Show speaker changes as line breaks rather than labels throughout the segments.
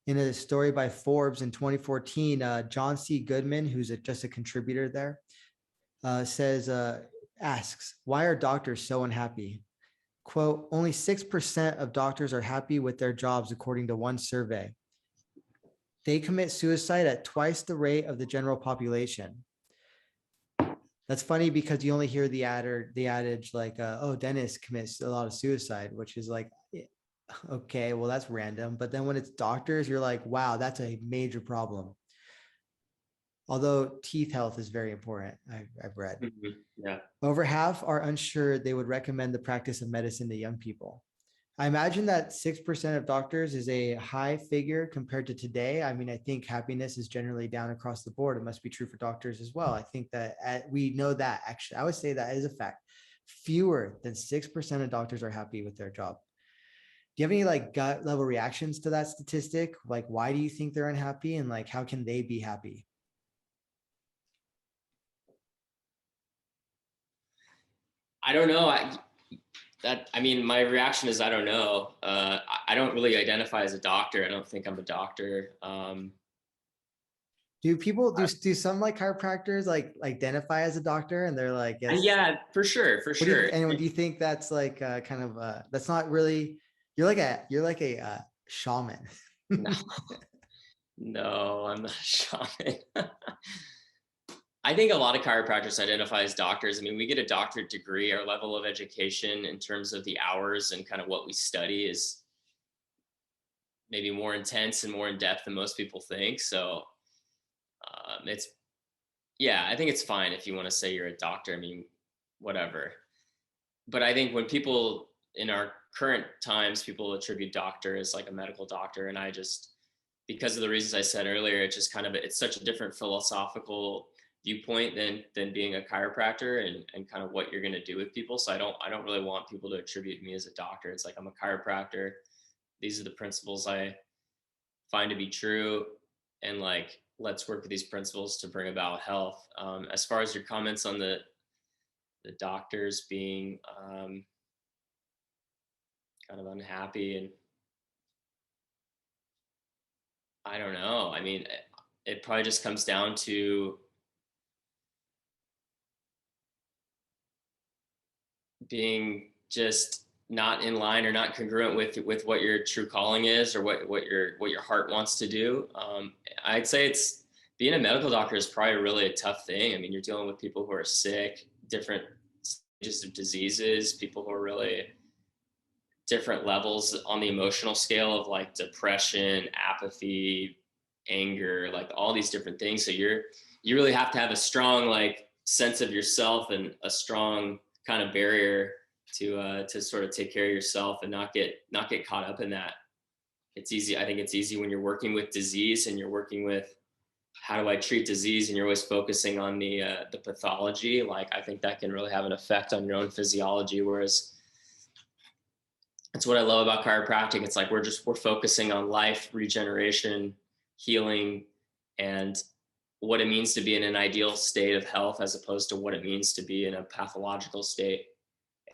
In a story by Forbes in 2014, John C. Goodman, who's just a contributor there, asks, why are doctors so unhappy? Quote, only 6% of doctors are happy with their jobs, according to one survey. They commit suicide at twice the rate of the general population. That's funny because you only hear the adage like, oh, dentists commits a lot of suicide, which is like, okay, well, that's random. But then when it's doctors, you're like, wow, that's a major problem. Although teeth health is very important, I've read.
Yeah.
Over half are unsure they would recommend the practice of medicine to young people. I imagine that 6% of doctors is a high figure compared to today. I mean, I think happiness is generally down across the board. It must be true for doctors as well. I think that we know that actually, I would say that is a fact. Fewer than 6% of doctors are happy with their job. Do you have any like gut level reactions to that statistic? Like, why do you think they're unhappy and like, how can they be happy?
I don't know. I mean, my reaction is I don't know. I don't really identify as a doctor. I don't think I'm a doctor.
Do people do some like chiropractors like identify as a doctor and they're like, yes.
Yeah, for sure, for
What do you
sure.
and do you think that's like kind of that's not really you're like a shaman.
No, no, I'm not a shaman. I think a lot of chiropractors identify as doctors. I mean, we get a doctorate degree. Our level of education in terms of the hours and kind of what we study is maybe more intense and more in depth than most people think. So it's, yeah, I think it's fine if you want to say you're a doctor. I mean, whatever. But I think when people in our current times, people attribute doctor as like a medical doctor. And I just, because of the reasons I said earlier, it's just kind of, it's such a different philosophical viewpoint than being a chiropractor and kind of what you're going to do with people. So I don't really want people to attribute me as a doctor. It's like, I'm a chiropractor. These are the principles I find to be true. And like, let's work with these principles to bring about health. As far as your comments on the doctors being kind of unhappy, and I don't know. I mean, it probably just comes down to being just not in line or not congruent with what your true calling is or what your heart wants to do. I'd say it's being a medical doctor is probably really a tough thing. I mean, you're dealing with people who are sick, different stages of diseases, people who are really different levels on the emotional scale of like depression, apathy, anger, like all these different things. So you really have to have a strong like sense of yourself and a strong kind of barrier to sort of take care of yourself and not get caught up in that. It's easy. I think it's easy when you're working with disease and you're working with how do I treat disease and you're always focusing on the pathology. Like I think that can really have an effect on your own physiology. Whereas that's what I love about chiropractic. It's like we're focusing on life, regeneration, healing, and what it means to be in an ideal state of health as opposed to what it means to be in a pathological state.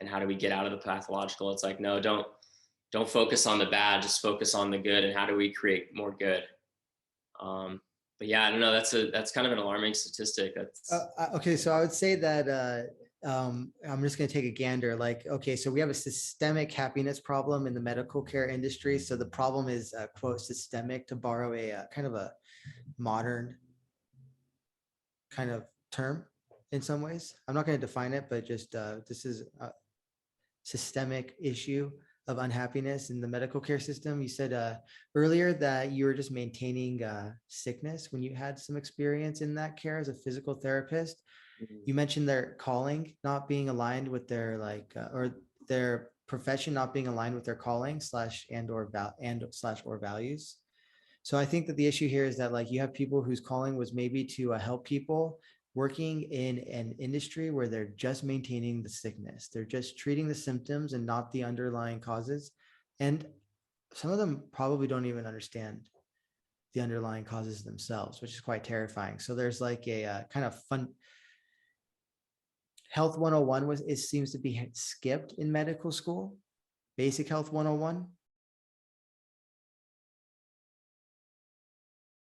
And how do we get out of the pathological? It's like, no, don't focus on the bad, just focus on the good. And how do we create more good? But yeah, I don't know. That's kind of an alarming statistic.
Okay, so I would say that I'm just going to take a gander. Like, okay, so we have a systemic happiness problem in the medical care industry. So the problem is quote systemic, to borrow a kind of a modern kind of term in some ways. I'm not going to define it, but just this is a systemic issue of unhappiness in the medical care system. You said earlier that you were just maintaining sickness when you had some experience in that care as a physical therapist. You mentioned their calling not being aligned with their or their profession not being aligned with their calling /or values. So I think that the issue here is that like you have people whose calling was maybe to help people working in an industry where they're just maintaining the sickness. They're just treating the symptoms and not the underlying causes. And some of them probably don't even understand the underlying causes themselves, which is quite terrifying. So there's like a kind of fun health 101 seems to be skipped in medical school, basic health 101.